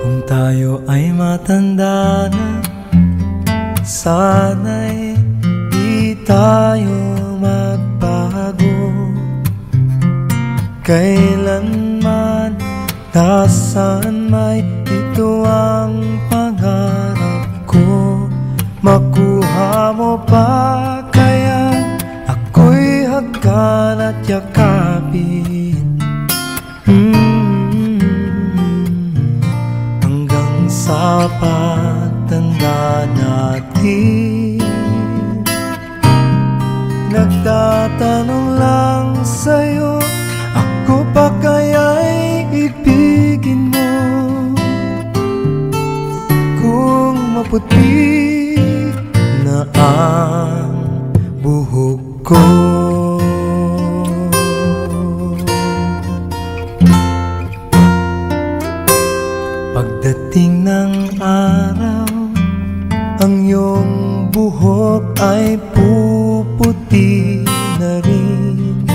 Kung tayo ay matanda na, sana'y di tayo magbago. Kailanman, nasaan may ito ang pangarap ko. Makuha mo pa kaya ako'y hagkan at yakapin, hanggang sa pagtanda natin. Nagtatanong lang sa'yo, ako pa kaya'y ibigin mo? Kung maputi na ang buhok ko, pagdating ng araw, ang iyong buhok ay puputi na rin.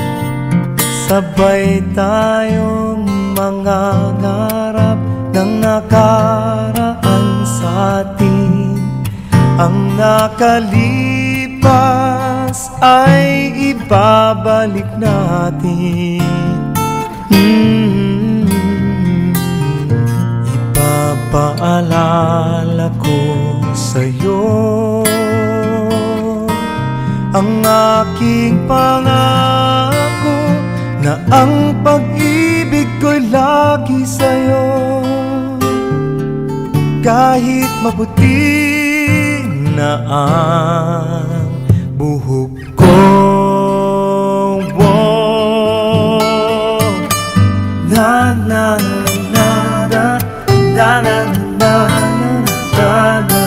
Sabay tayong mangangarap ng nakaraan sa atin. Ang nakalipas ay ibabalik natin. Ipapaalala ko sa'yo ang aking pangako, na ang pag-ibig ko'y lagi sa'yo. Kahit maputi na ang buhok ko, na na na na na na na na na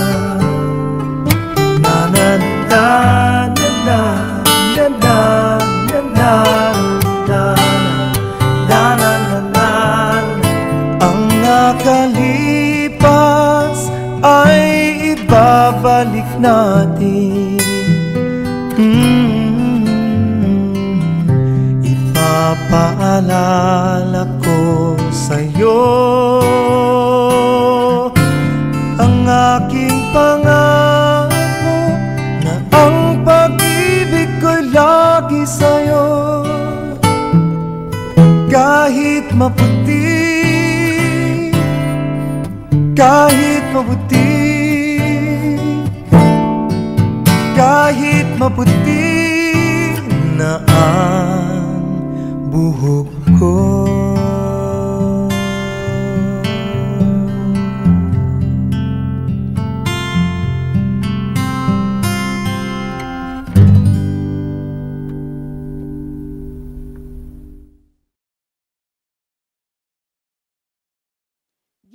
nakalipas ay ibabalik natin. Ipapaalala ko sa'yo ang aking pangako, na ang pag-ibig ko'y lagi sa'yo. Kahit maputi, kahit maputi, kahit maputi na ang buhok ko.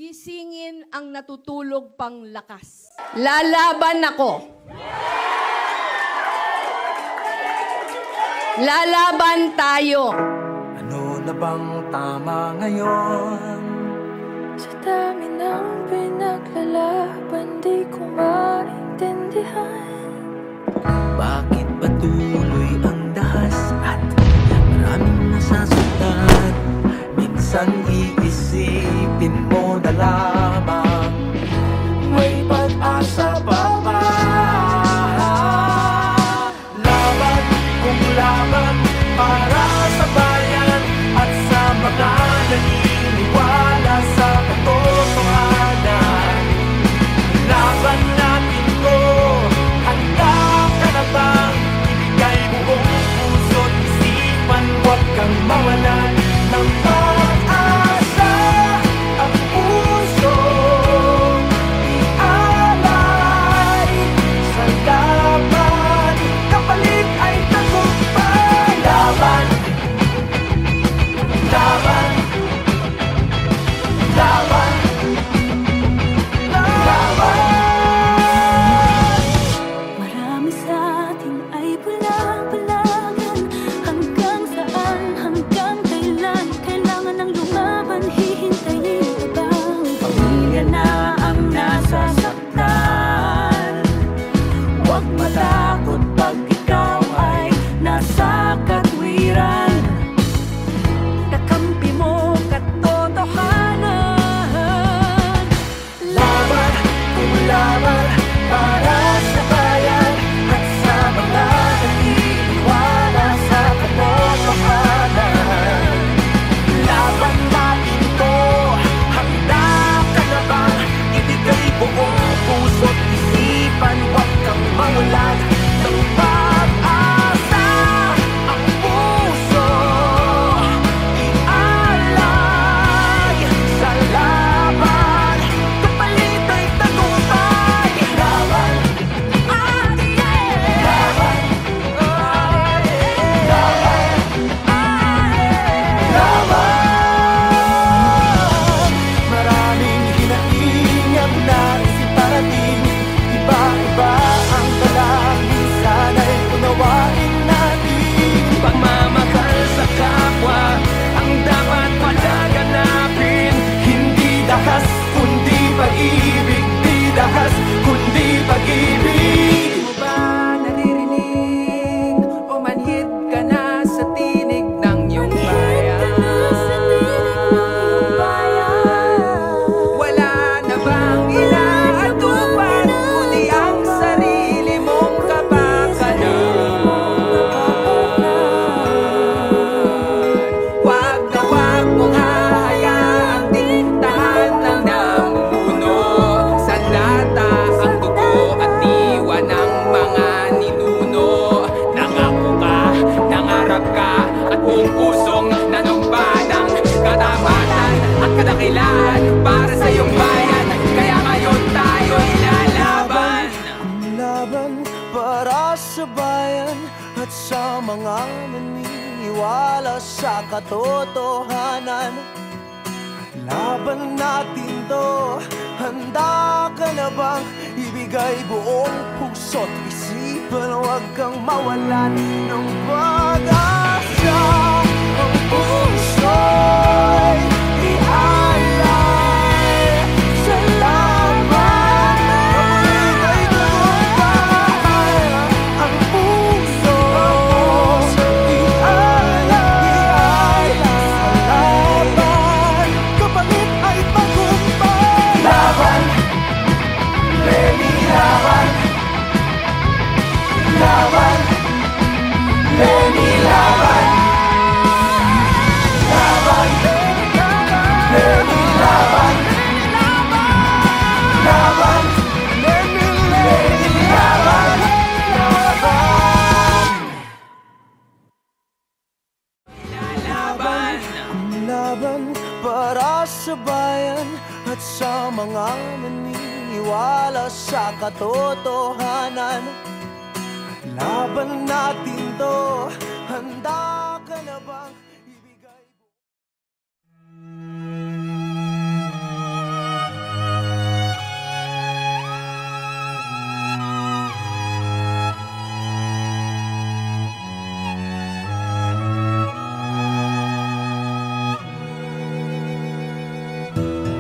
Gisingin ang natutulog pang lakas. Lalaban ako. Lalaban tayo. Ano na bang tama ngayon? Sa dami ng pinaglalaban, di ko maintindihan. Bakit patuloy ang dahas at maraming nasasaktan? Minsan iisipin mo na lamang may pag-asa pa ba? Laban kung laban para sa bayan at sa mga naniniwala sa katotohanan. Laban natin to, handa ka na bang ibigay buong puso't isipan? Huwag kang mawalan ng pag-asa, ang puso pag-ibig di dahas, kundi pag-ibig. Di mo ba naririnig o manhid ka na sa tinig ng iyong bayan? Wala na bang inaatupan kundi ang sarili mong kapakanan? Wag na wag mong hahayaang diktahan ng namumuno. Sa lata ang dugo at diwa ng mga ninuno. Nangako ka, nangarap ka, at buong pusong nanumpa ng katapatan at kadakilaan para sa iyong bayan. Kaya ngayon tayo'y lalaban. Laban para sa bayan at sa mga naniniwala sa katotohanan. Laban natin to, handa ka na bang ibigay buong puso't isipan? Huwag kang mawalan ng pag-asa. Ang puso'y ialay sa laban. Kapag ika'y tagumpay, ang puso'y ialay sa laban. Kapag ika'y tagumpay, laban, Lenny, laban. Laban, Lenny, laban. Laban, Lenny, laban. Laban, Lenny, laban. Laban, laban para sa bayan at sa mga naniniwala sa katotohanan. Laban natin to, handa ka na bang ibigay?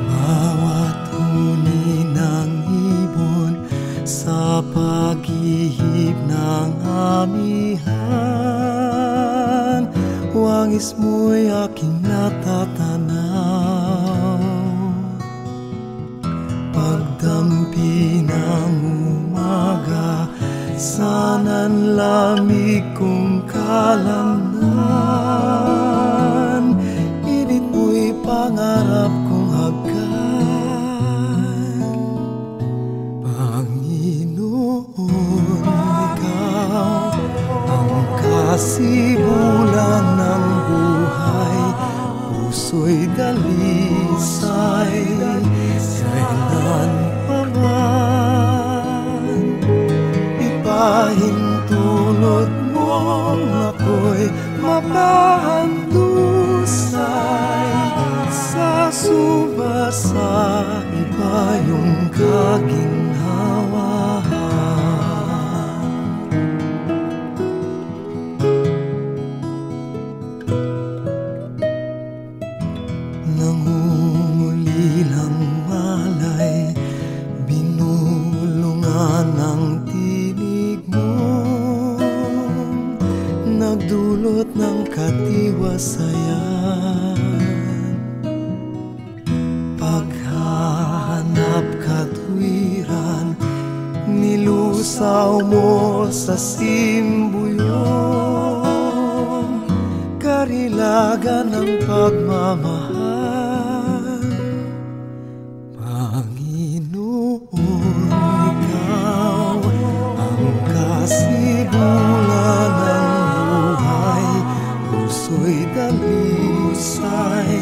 Bawat huni ng ibon sa paghihip ng amihan, wangis mo'y aking natatanaw. Pagdampi ng umaga, sana'y lamig kong kalamnan. Init mo'y pangarap kong hagkan. Panginoon, ikaw ang kasibulan ng buhay. Puso'y dalisay, kailan pa man ipahintulot mong ako'y mapahandusay. Sa suba sa iba yung kaginhawahan. Nangungulilang malay, binulungan ng tinig mo, nagdulot ng katiwasayan. Paghahanap katwiran, nilusaw mo sa simbuyong karilagan ng pagmamahal. Panginoon, ikaw ang kasibulan ng buhay. Puso'y dalisay,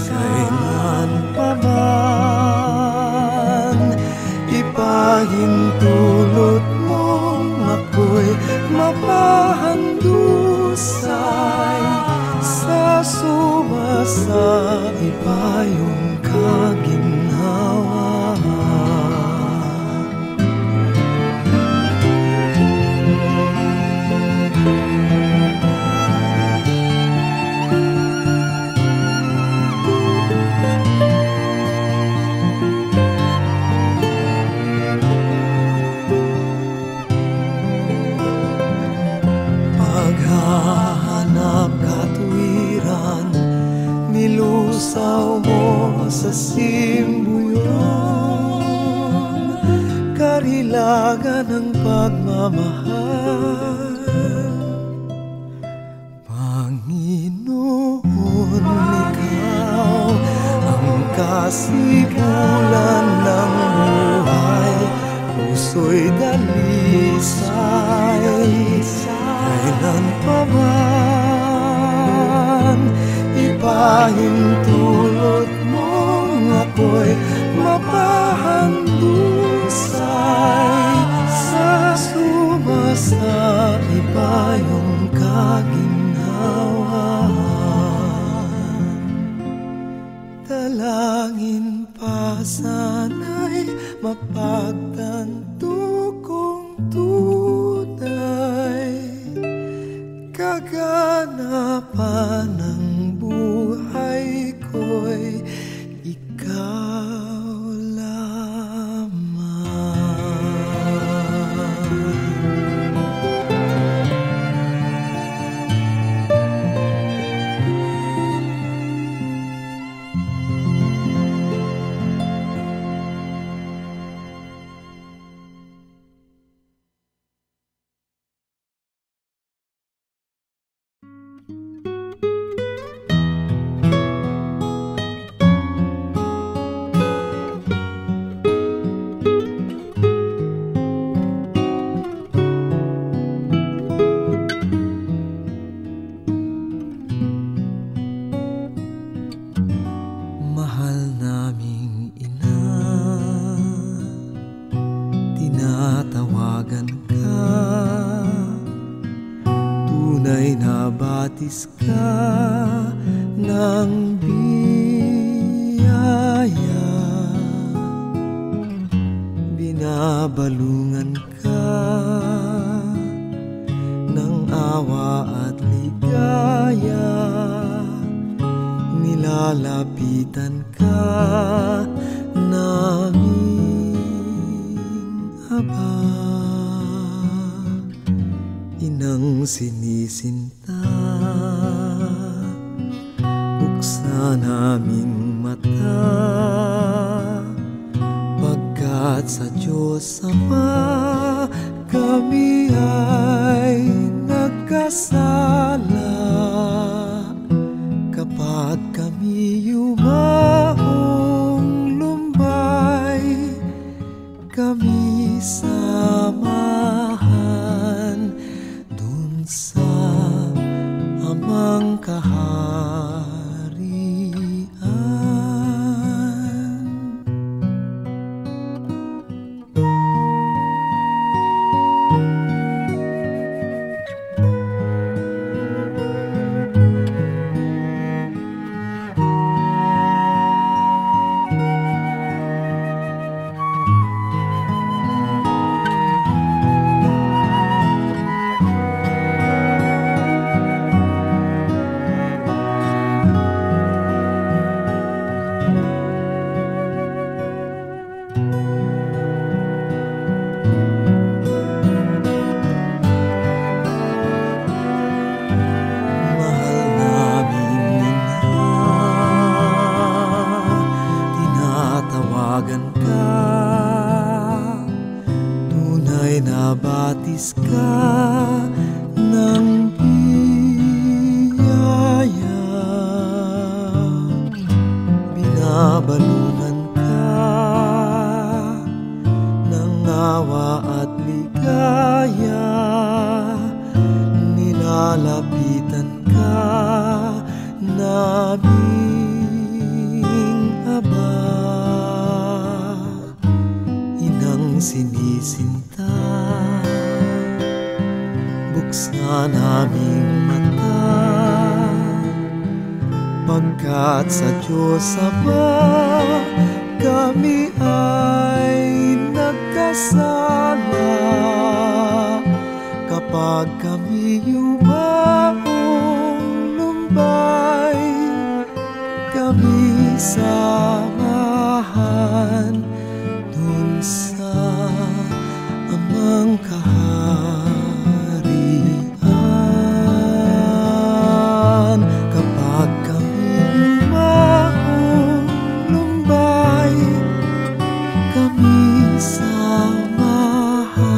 kailan pa man ipahintulot mong ako'y mapahandusay. Sa suma sa iba yung kaginhawahan. panawagan ng pagmamahal. Panginoon, ikaw ang kasimulan ng buhay, puso'y dalisay. Kailan pa man ipahintulot mong ako'y mapahandusay sa sumasa ipayong kaginhawaan. Dalangin pa sana'y mapagtanto kong tunay, kaganapan ng buhay ko'y ikaw lamang. Mahal naming ina, tinatawagan ka, tunay na batis ka ng biyaya, binabalungan ka ng awa at ligaya, nilalapitan ka naming Aba, inang sinisinta, buksan naming mata, pagkat sa Diyos Ama kami ay nagkasala. Kapag kami yumaong lumbay, kami samahan dun sa Amang kaharian. Nabatis ka ng biyaya, binabalungan ka ng awa at ligaya, nilalapitan ka naming Aba, inang sinisinta, buksan naming mata, pagkat sa Diyos Ama kami ay nagkasala. Kapag kami yumaong lumbay, kami samahan dun sa Amang kaharian. Kapag kami yumaong lumbay, kami samahan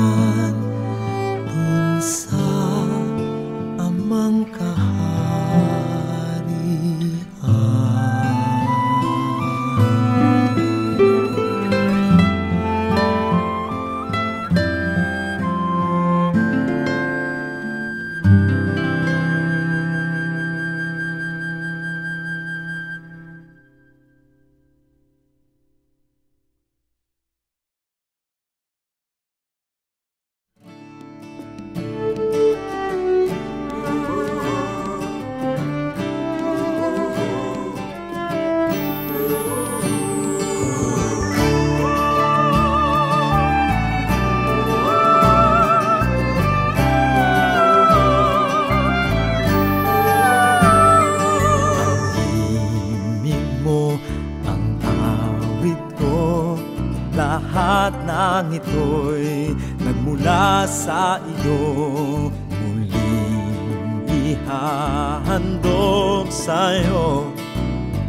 lahat ng ito'y nagmula sa iyo. Muling ihahandog sa'yo,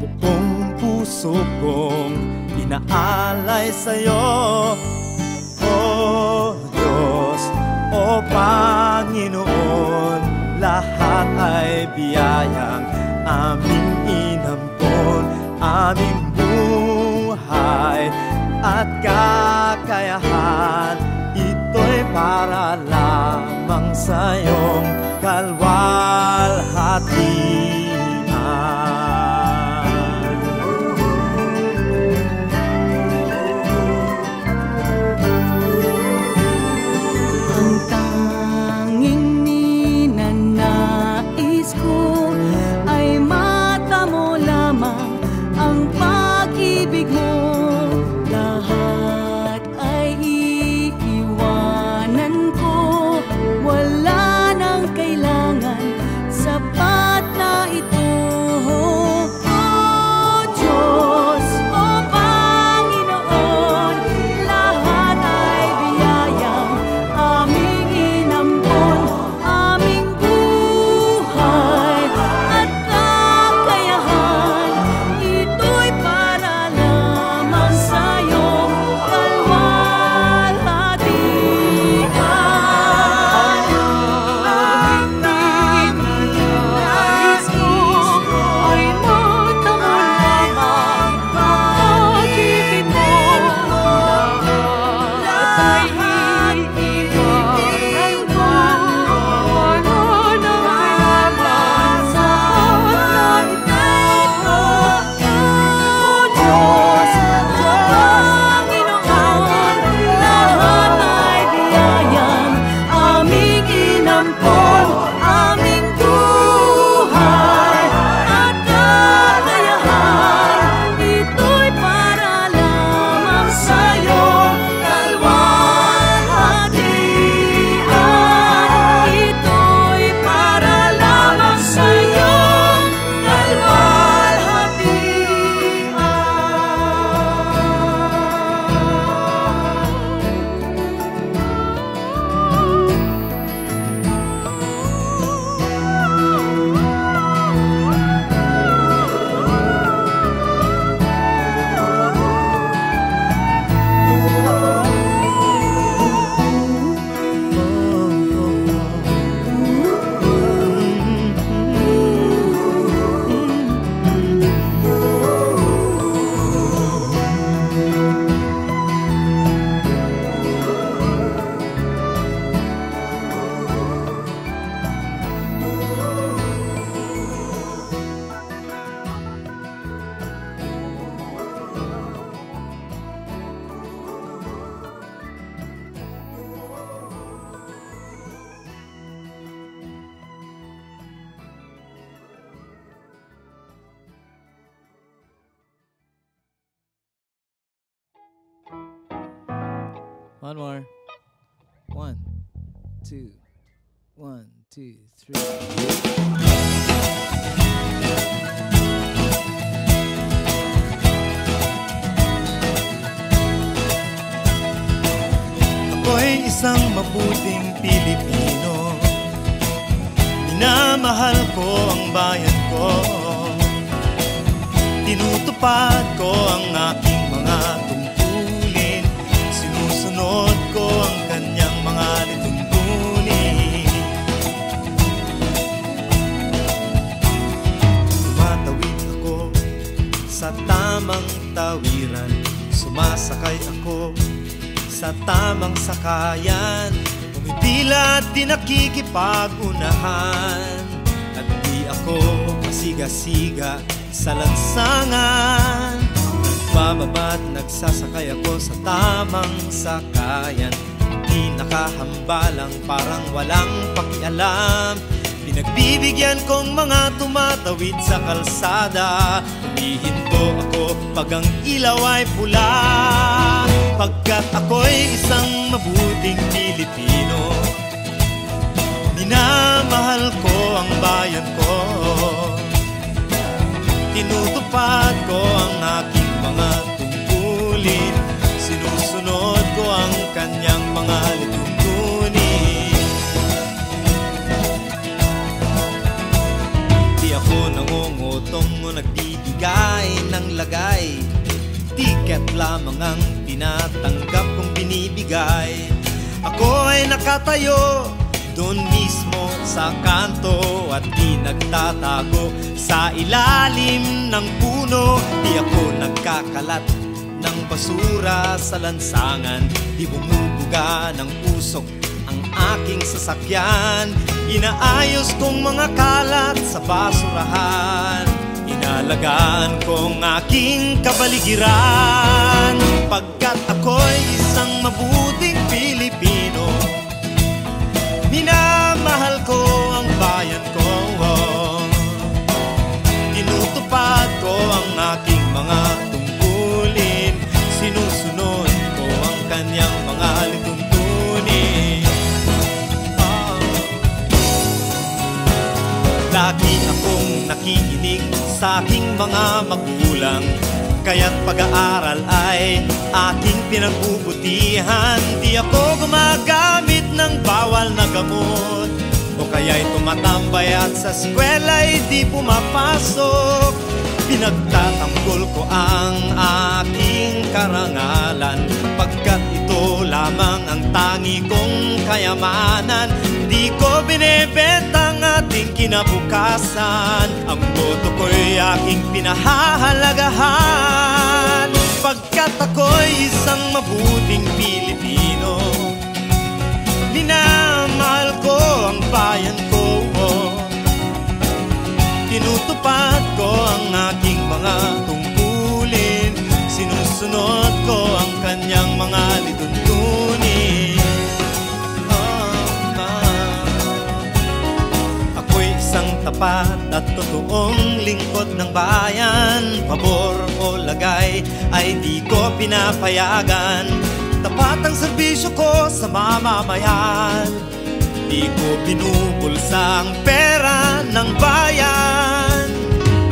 buong puso kong inaalay sa'yo. O Diyos, o Panginoon, lahat ay biyayang aming inampon. Aming buhay at kakayahan, ito'y para lamang sa iyong kalwalhatian. Ang tanging ninanais ko ay mata mo lamang ang pag-ibig mo. Lahat ay iiwanan ko, wala nang kailangan, sapat na ito. O Diyos, o Panginoon, lahat ay biyayang aming inampon. Aming buhay at kakayahan, ito'y para lamang sa iyong kalwalhatian. Ang nais ko ay mata mo lamang pag-ibig mo. Lahat ay iiwanan ko, wala nang kailangan, sapat na ito. O Diyos, o Panginoon, lahat ay biyayang aming inampon. Aming buhay at kakayahan, ito'y para lamang sa iyong kalwalhatian. Ito'y para lamang sa iyong One more. 1, 2, 1, 2, 3. Ako'y isang mabuting Pilipino, minamahal ko ang bayan ko, tinutupad ko ang aking mga tungkulin, sinusunod ko ang kanyang mga lituntunin. Tumatawid ako sa tamang tawiran, sumasakay ako sa tamang sakayan, pumipila at di nakikipag-unahan, at di ako pasiga-siga sa lansangan. Nagbababa at nagsasakay ako sa tamang sakayan, di nakahambalang parang walang pakialam. Pinagbibigyan kong mga tumatawid sa kalsada, humihinto ako pag ang ilaw ay pula. Pagkat ako'y isang mabuting Pilipino, minamahal ko ang bayan ko, tinutupad ko ang aking mga tungkulin, sinusunod tinatanggap kong binibigay. Ako ay nakatayo doon mismo sa kanto at di nagtatago sa ilalim ng puno. Di ako nagkakalat ng basura sa lansangan, di bumubuga ng usok ang aking sasakyan. Inaayos kong mga kalat sa basurahan, inalagaan kong aking kabaligiran. Pagkat ako'y isang mabuting Pilipino, minamahal ko ang bayan ko. Tinutupad ko ang aking mga tungkulin, sinusunod ko ang kanyang mga lituntunin. Lagi akong nakikinig sa aking mga magulang, kaya't pag-aaral ay aking pinagbubutihan. Di ako gumagamit ng bawal na gamot, o kaya'y tumatambay at sa eskwela'y di pumapasok. Pinagtatanggol ko ang aking karangalan, pagkat ito lamang ang tangi kong kayamanan. Di ko binebenta ang ating kinabukasan, ang boto ko'y aking pinahahalagahan. Pagkat ako'y isang mabuting Pilipino, minamahal ko ang bayan ko. Tinutupad ko ang aking mga tungkulin, sinusunod ko ang kanyang mga lituntunin. Ako'y isang tapat at totoong lingkod ng bayan. Pabor o lagay ay di ko pinapayagan. Tapat ang serbisyo ko sa mamamayan, di ko binubulsa ang pera ng bayan.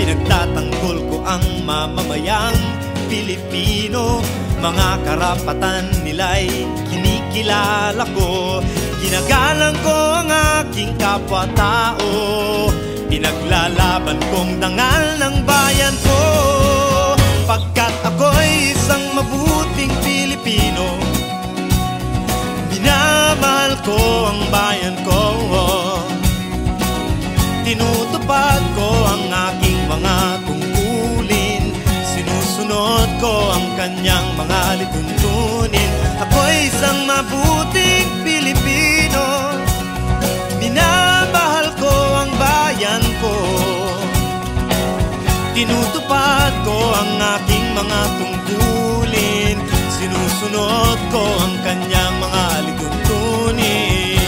Pinagtatanggol ko ang mamamayang Pilipino, mga karapatan nila'y kinikilala ko. Ginagalang ko ang aking kapwa-tao, pinaglalaban kong dangal ng bayan ko. Pagkat ako'y isang mabuting Pilipino, minamahal ko ang bayan ko. Tinutupad ko ang aking mga tungkulin, sinusunod ko ang kanyang mga lituntunin. Ako'y isang mabuting Pilipino, minamahal ko ang bayan ko. Tinutupad ko ang aking mga tungkulin, sinusunod ko ang kanyang mga lituntunin.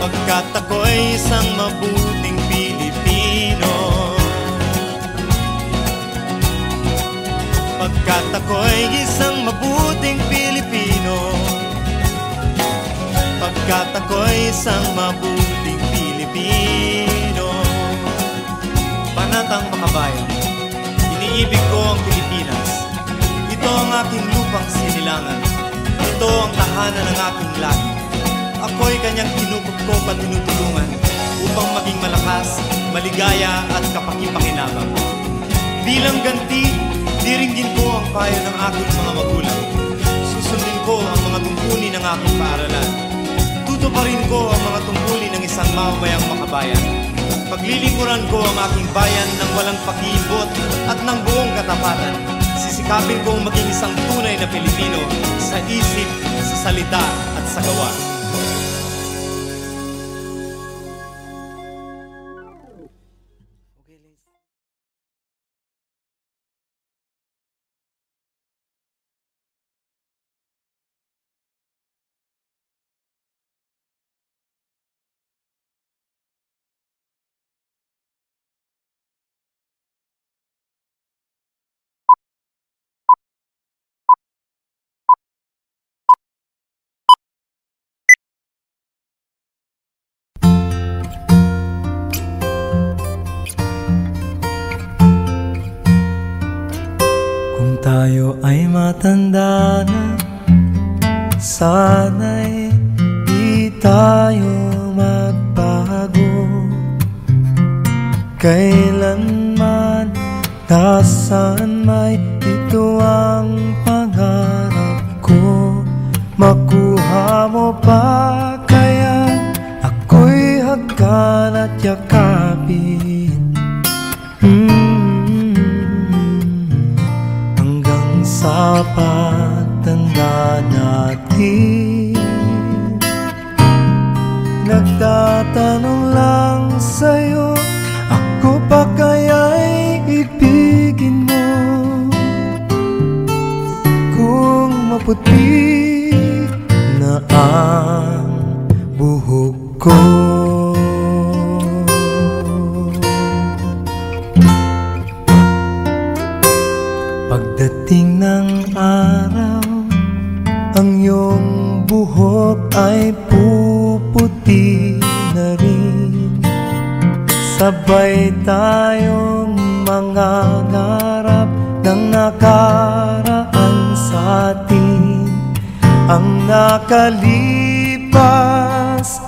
Pagkat ako'y isang mabuting Pilipino, pagkat ako'y isang mabuting Pilipino, pagkat ako'y isang mabuting Pilipino. Panatang makabayan, iniibig ko ang Pilipinas. Ito ang aking lupang sinilangan, ito ang tahanan ng aking lahi. Ako'y kanyang kinukupkop at tinutulungan upang maging malakas, maligaya at kapaki-pakinabang. Bilang ganti, diringgin ko ang payo ng aking mga magulang. Susundin ko ang mga tungkulin ng aking paaralan. Tutuparin ko ang mga tungkulin ng isang mamamayang makabayan. Paglilingkuran ko ang aking bayan ng walang pakibot at ng buong katapatan. Sisikapin kong maging isang tunay na Pilipino sa isip, sa salita at sa gawa. Tayo ay matanda na, sana'y di tayo magbago. Kailanman nasa saan may ito ang pangarap ko. Makuha mo ba kaya ako'y hagkan at yakapin? Hanggang sa pagtanda natin, nagtatanong lang sa'yo, ako pa kaya'y ibigin mo? Kung maputi na ang buhok ko, pagdating ng araw, ang iyong buhok ay puputi na rin. Sabay tayong mangangarap ng nakaraan sa atin. Ang nakalipas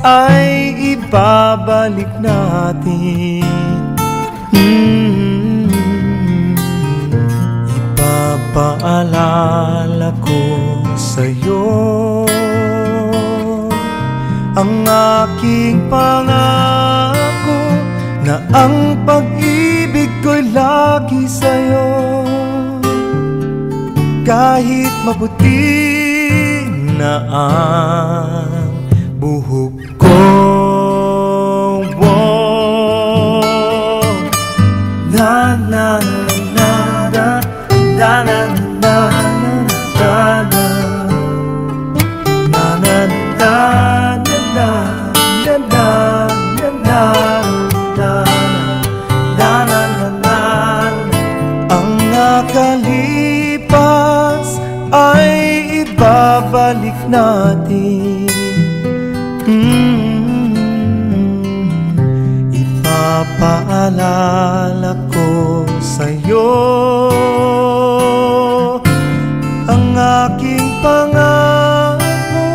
ay ibabalik natin. Ipapaalala ko sa'yo ang aking pangako na ang pag-ibig ko'y lagi sa'yo. Kahit maputi na ang buhok ko, na na na na na na na na na ang nakalipas ay ibabalik natin. Ipapaalala ko sa'yo ang aking pangako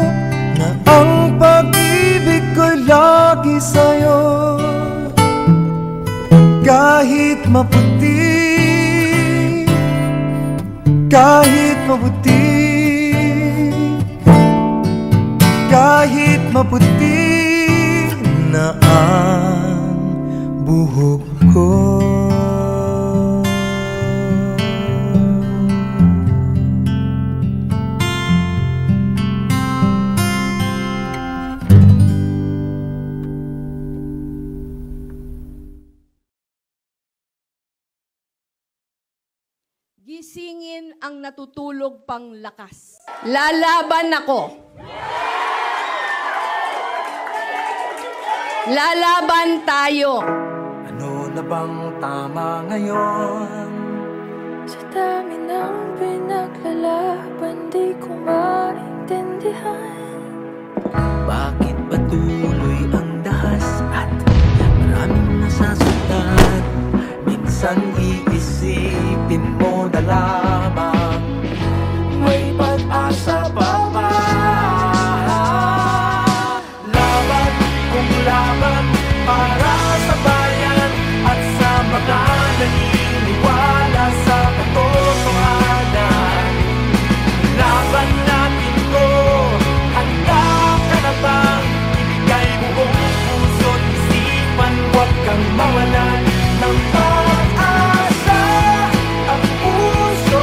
na ang pag-ibig ko'y lagi sa'yo. Kahit maputi, kahit maputi, kahit maputi na ang buhok ko. Gisingin ang natutulog pang lakas. Lalaban ako. Lalaban tayo. Ano na bang tama ngayon? Sa dami ng pinaglalaban, di ko maintindihan. Bakit patuloy ang dahas at maraming nasasaktan? Minsan iisipin mo na lamang may pag-asa pa ba? Laban kung laban para sa bayan at sa mga naniniwala sa katotohanan. Laban natin to, handa ka na bang ibigay buong puso't isipan? Huwag kang mawalan ng pag-asa. Ang puso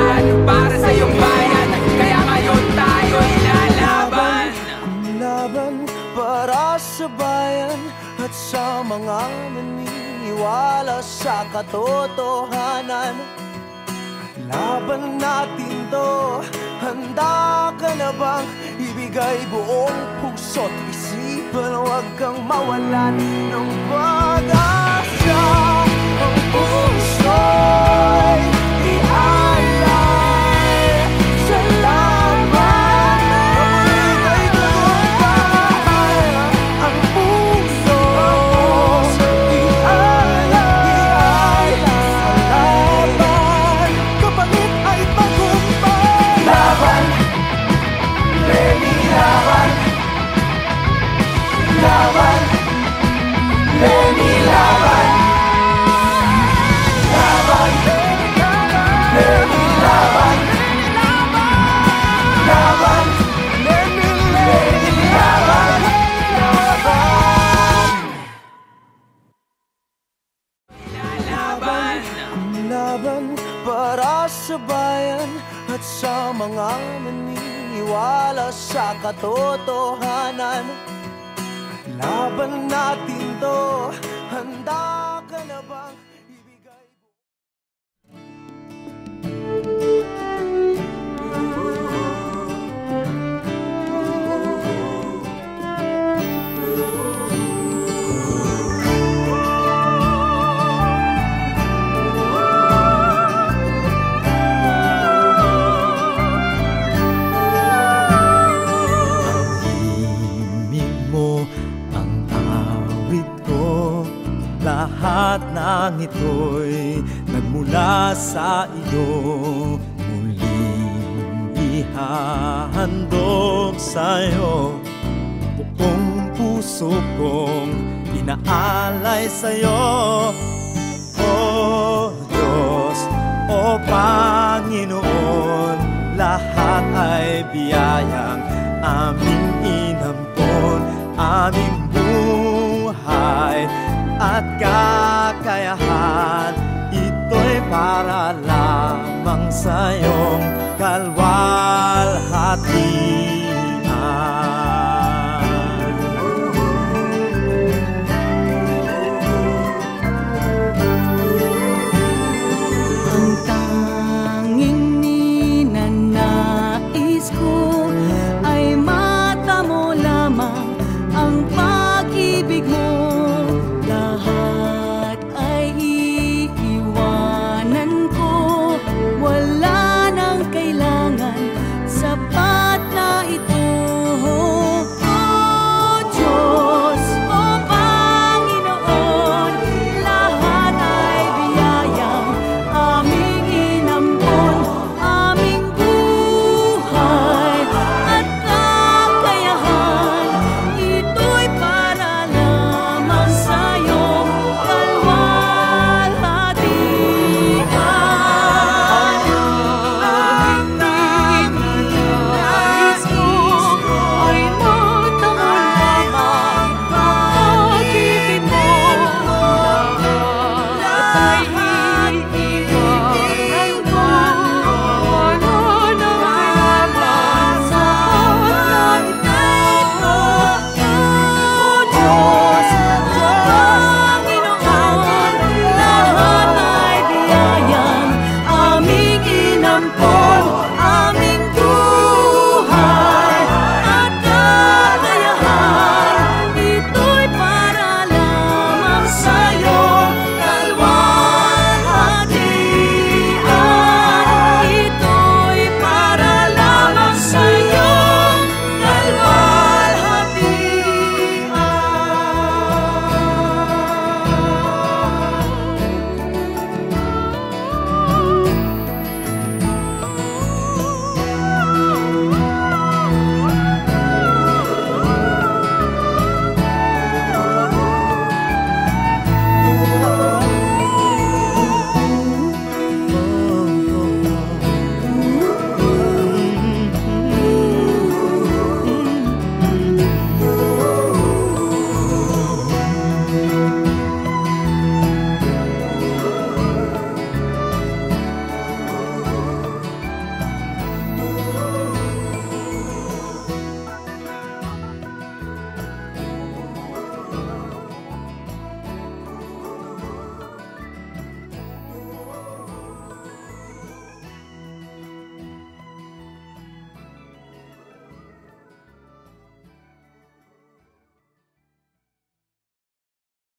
laban para sa iyong bayan. Kaya ngayon tayo'y lalaban. Laban para sa bayan at sa mga naniniwala sa katotohanan. Laban natin to, handa ka na bang ibigay buong puso't isipan? Huwag kang mawalan ng pag-asa. Ang puso'y ialay sa laban. Kapalit ay tagumpay. Ang puso'y ialay sa laban. Kapalit ay tagumpay. Laban, Lenny, laban. Laban, Lenny, laban. Laban, Lenny, laban. Laban, Lenny, laban. Lalaban. Laban para sa bayan at sa mga naniniwala sa katotohanan. Laban natin to, handa ka na bang ibigay? Himig mo ang awit ko, lahat ng ito'y nagmula sa iyo. Muling ihahandog sa'yo, buong puso kong inaalay sa'yo. O Diyos, o Panginoon, lahat ay biyayang aming inampon. Aming buhay at kakayahan, ito'y para lamang sa iyong kalwalhatian.